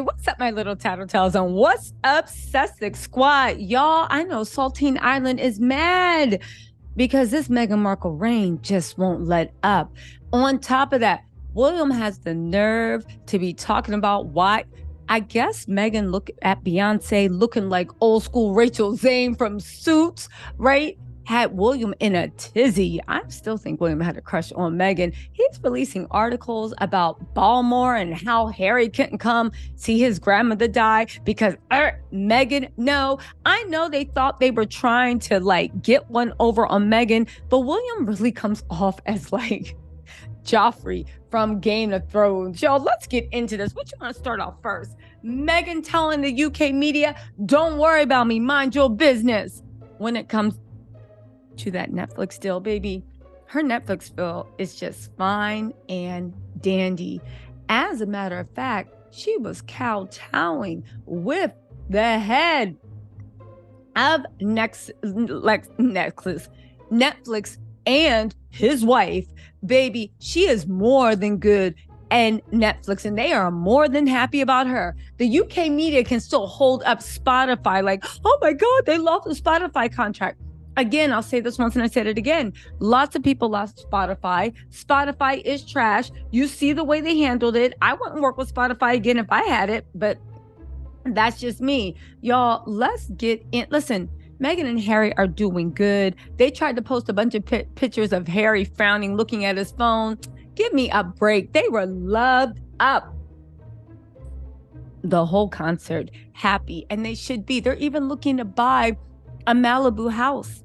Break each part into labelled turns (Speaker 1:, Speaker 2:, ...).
Speaker 1: what's up, my little tattletales? And what's up, Sussex Squad? Y'all, I know Saltine Island is mad because this Meghan Markle reign just won't let up. On top of that, William has the nerve to be talking about why. I guess Meghan looked at Beyonce looking like old school Rachel Zane from Suits, right? Had William in a tizzy. I still think William had a crush on Meghan. He's releasing articles about Baltimore and how Harry couldn't come see his grandmother die because Meghan. No, I know they thought they were trying to get one over on Meghan, but William really comes off as like Joffrey from Game of Thrones. Y'all, let's get into this. What you want to start off first? Meghan telling the UK media, don't worry about me, mind your business. When it comes to that Netflix deal, baby, her Netflix bill is just fine and dandy. As a matter of fact, she was kowtowing with the head of Netflix and his wife. Baby, she is more than good and Netflix, and they are more than happy about her. The UK media can still hold up Spotify like, oh my God, they lost the Spotify contract. Again, I'll say this once and I said it again. Lots of people lost Spotify. Spotify is trash. You see the way they handled it. I wouldn't work with Spotify again if I had it, but that's just me. Y'all, let's get in. Listen, Meghan and Harry are doing good. They tried to post a bunch of pictures of Harry frowning, looking at his phone. Give me a break. They were loved up. The whole concert, happy, and they should be. They're even looking to buy a Malibu house.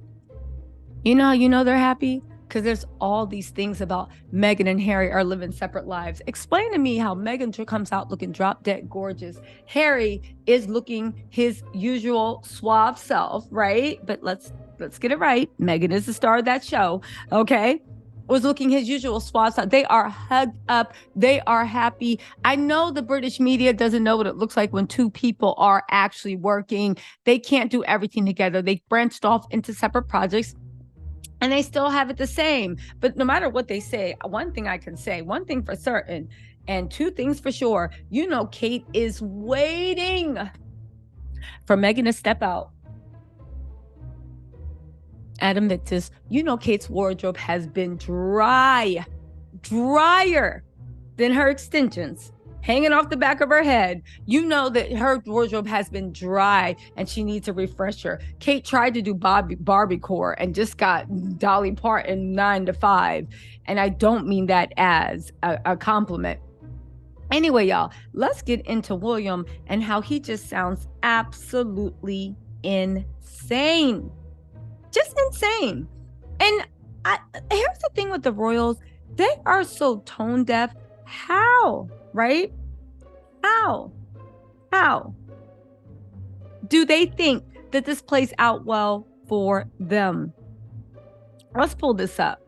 Speaker 1: You know how you know they're happy? Because there's all these things about Meghan and Harry are living separate lives. Explain to me how Meghan comes out looking drop dead gorgeous. Harry is looking his usual suave self, right? But let's get it right. Meghan is the star of that show, okay? Was looking his usual suave self. They are hugged up. They are happy. I know the British media doesn't know what it looks like when two people are actually working. They can't do everything together. They branched off into separate projects. And they still have it the same. But no matter what they say, one thing I can say, one thing for certain, and two things for sure, you know, Kate is waiting for Meghan to step out at Invictus. You know, Kate's wardrobe has been drier than her extensions hanging off the back of her head. You know that her wardrobe has been dry and she needs a refresher. Kate tried to do Barbiecore and just got Dolly Parton 9 to 5. And I don't mean that as a compliment. Anyway, y'all, let's get into William and how he just sounds absolutely insane. Just insane. And here's the thing with the royals. They are so tone deaf. How? Right? How do they think that this plays out well for them? Let's pull this up.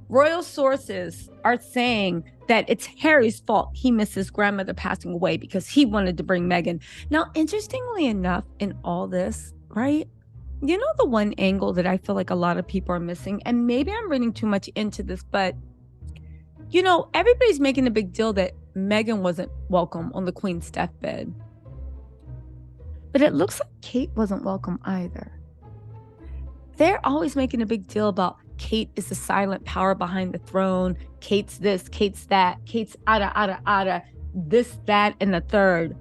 Speaker 1: Royal sources are saying that it's Harry's fault he missed his grandmother passing away because he wanted to bring Meghan. Now, interestingly enough, in all this, right? You know, the one angle that I feel like a lot of people are missing, and maybe I'm reading too much into this, but you know, everybody's making a big deal that Meghan wasn't welcome on the Queen's deathbed. But it looks like Kate wasn't welcome either. They're always making a big deal about Kate is the silent power behind the throne. Kate's this, Kate's that, Kate's ada, this, that, and the third.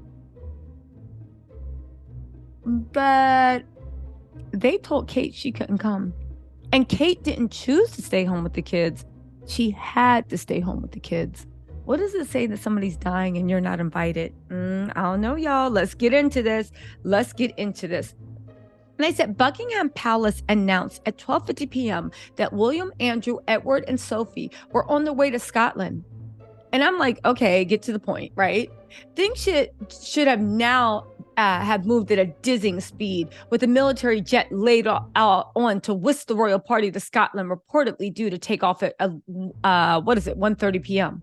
Speaker 1: But they told Kate she couldn't come. And Kate didn't choose to stay home with the kids. She had to stay home with the kids. What does it say that somebody's dying and you're not invited? I don't know, y'all. Let's get into this. And they said Buckingham Palace announced at 12:50 p.m. that William, Andrew, Edward, and Sophie were on their way to Scotland. And I'm like, okay, get to the point, right? Things should have now have moved at a dizzying speed, with a military jet laid on to whisk the royal party to Scotland, reportedly due to take off at 1:30 p.m.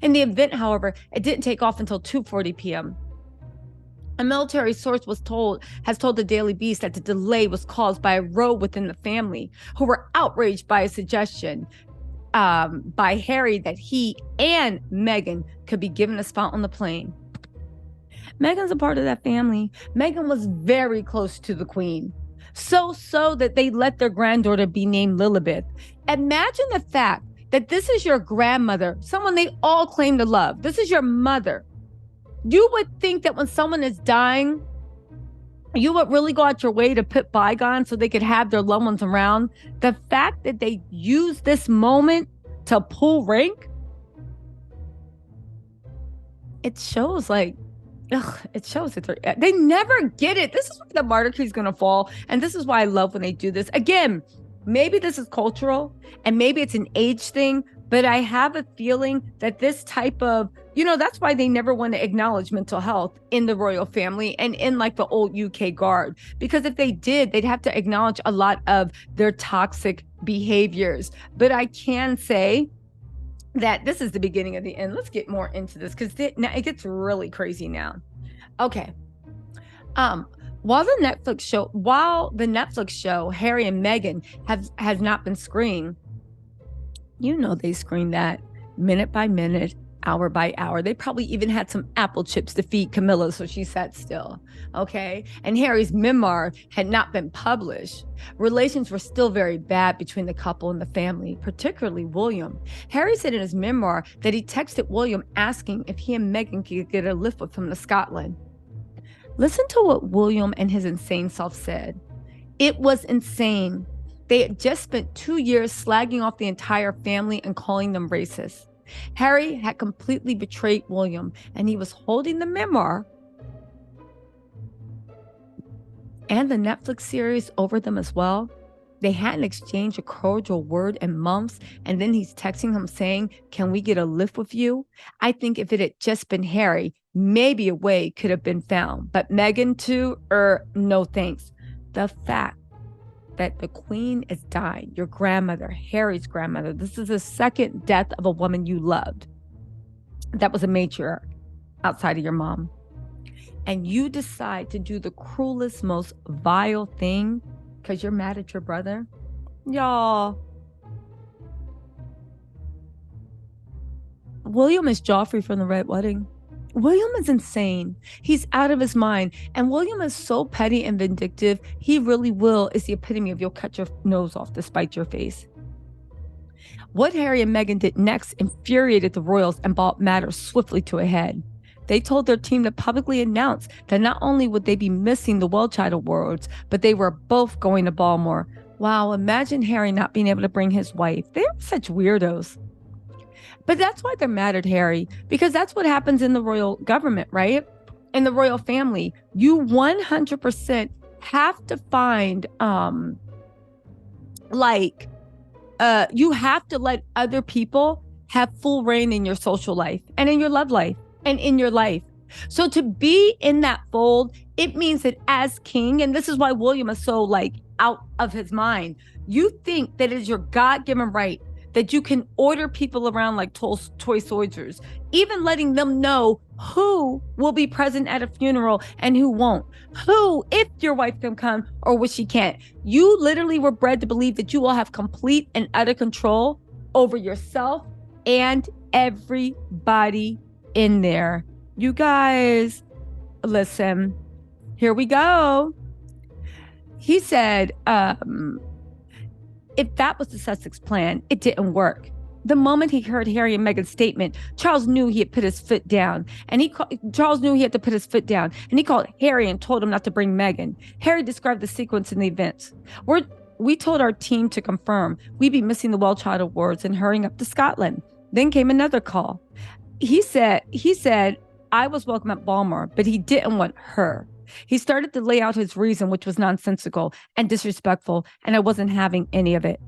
Speaker 1: In the event, however, it didn't take off until 2:40 p.m. A military source has told the Daily Beast that the delay was caused by a row within the family, who were outraged by a suggestion by Harry that he and Meghan could be given a spot on the plane. Meghan's a part of that family. Meghan was very close to the queen. So that they let their granddaughter be named Lilibeth. Imagine the fact that this is your grandmother, someone they all claim to love. This is your mother. You would think that when someone is dying, you would really go out your way to put bygones so they could have their loved ones around. The fact that they use this moment to pull rank, it shows like, it shows that they never get it. This is where the monarchy is going to fall. And this is why I love when they do this. Again, maybe this is cultural and maybe it's an age thing, but I have a feeling that this type of, that's why they never want to acknowledge mental health in the royal family and in like the old UK guard. Because if they did, they'd have to acknowledge a lot of their toxic behaviors. But I can say that this is the beginning of the end. Let's get more into this because now it gets really crazy now. Okay. While the Netflix show Harry and Meghan has not been screened, they screened that minute by minute, hour by hour. They probably even had some apple chips to feed Camilla so she sat still. Okay. And Harry's memoir had not been published. Relations were still very bad between the couple and the family, particularly William. Harry said in his memoir that he texted William asking if he and Meghan could get a lift with him to Scotland. Listen to what William and his insane self said. It was insane. They had just spent 2 years slagging off the entire family and calling them racist. Harry had completely betrayed William, and he was holding the memoir and the Netflix series over them as well. They hadn't exchanged a cordial word in months, and then he's texting him saying, "Can we get a lift with you?" I think if it had just been Harry, maybe a way could have been found. But Meghan too, no thanks. The fact that the queen is dying, your grandmother, Harry's grandmother. This is the second death of a woman you loved. That was a matriarch outside of your mom. And you decide to do the cruelest, most vile thing because you're mad at your brother. Y'all. William is Joffrey from the Red Wedding. William is insane. He's out of his mind. And William is so petty and vindictive. He really is the epitome of you'll cut your nose off to spite your face. What Harry and Meghan did next infuriated the royals and brought matters swiftly to a head. They told their team to publicly announce that not only would they be missing the Well Child Awards, but they were both going to Baltimore. Wow, imagine Harry not being able to bring his wife. They are such weirdos. But that's why they're mad at Harry, because that's what happens in the royal government, right? In the royal family, you 100% have to find, you have to let other people have full reign in your social life and in your love life and in your life. So to be in that fold, it means that as king, and this is why William is so out of his mind, you think that it is your God-given right that you can order people around like toy soldiers, even letting them know who will be present at a funeral and who won't, who, if your wife can come or what she can't. You literally were bred to believe that you will have complete and utter control over yourself and everybody in there. You guys, listen, here we go. He said, if that was the Sussex plan, it didn't work. The moment he heard Harry and Meghan's statement, Charles knew he had put his foot down, and Charles knew he had to put his foot down, and he called Harry and told him not to bring Meghan. Harry described the sequence in the events. We told our team to confirm we'd be missing the Well Child Awards and hurrying up to Scotland. Then came another call. He said, I was welcome at Baltimore, but he didn't want her. He started to lay out his reason, which was nonsensical and disrespectful, and I wasn't having any of it.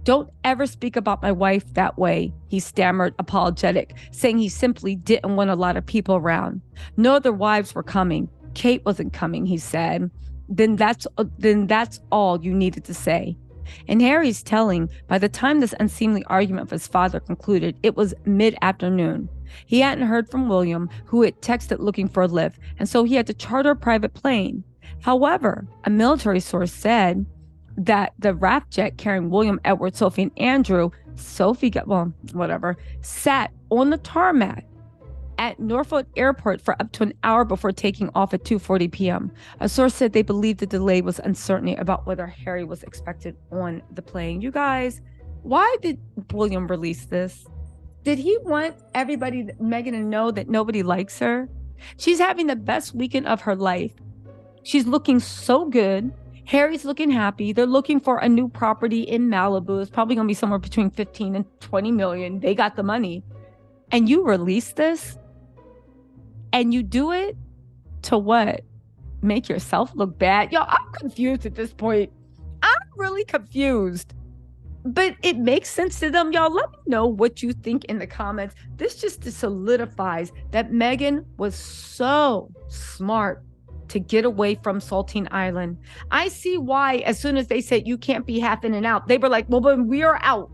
Speaker 1: Don't ever speak about my wife that way, he stammered, apologetic, saying he simply didn't want a lot of people around. No other wives were coming. Kate wasn't coming, he said. Then that's all you needed to say. In Harry's telling, by the time this unseemly argument with his father concluded, it was mid-afternoon. He hadn't heard from William, who had texted looking for a lift, and so he had to charter a private plane. However, a military source said that the RAF jet carrying William, Edward, Sophie, and Andrew, sat on the tarmac at Norfolk Airport for up to an hour before taking off at 2:40 p.m. A source said they believed the delay was uncertainty about whether Harry was expected on the plane. You guys, why did William release this? Did he want everybody, Meghan, to know that nobody likes her? She's having the best weekend of her life. She's looking so good. Harry's looking happy. They're looking for a new property in Malibu. It's probably going to be somewhere between 15 and 20 million. They got the money. And you release this? And you do it to what? Make yourself look bad? Yo, I'm confused at this point. I'm really confused. But it makes sense to them. Y'all, let me know what you think in the comments. This just solidifies that Meghan was so smart to get away from Saltine Island. I see why as soon as they said you can't be half in and out, they were like, well, but we are out.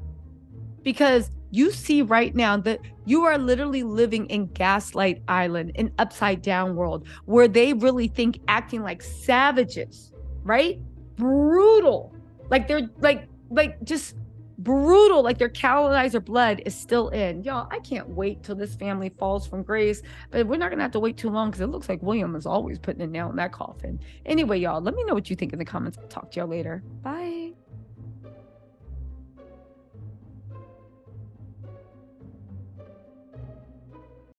Speaker 1: Because you see right now that you are literally living in Gaslight Island, an upside down world where they really think acting like savages, right? Brutal. Like they're like just brutal, like their colonizer blood is still in. Y'all, I can't wait till this family falls from grace, but we're not gonna have to wait too long because it looks like William is always putting a nail in that coffin. Anyway, y'all, let me know what you think in the comments. I'll talk to y'all later. Bye.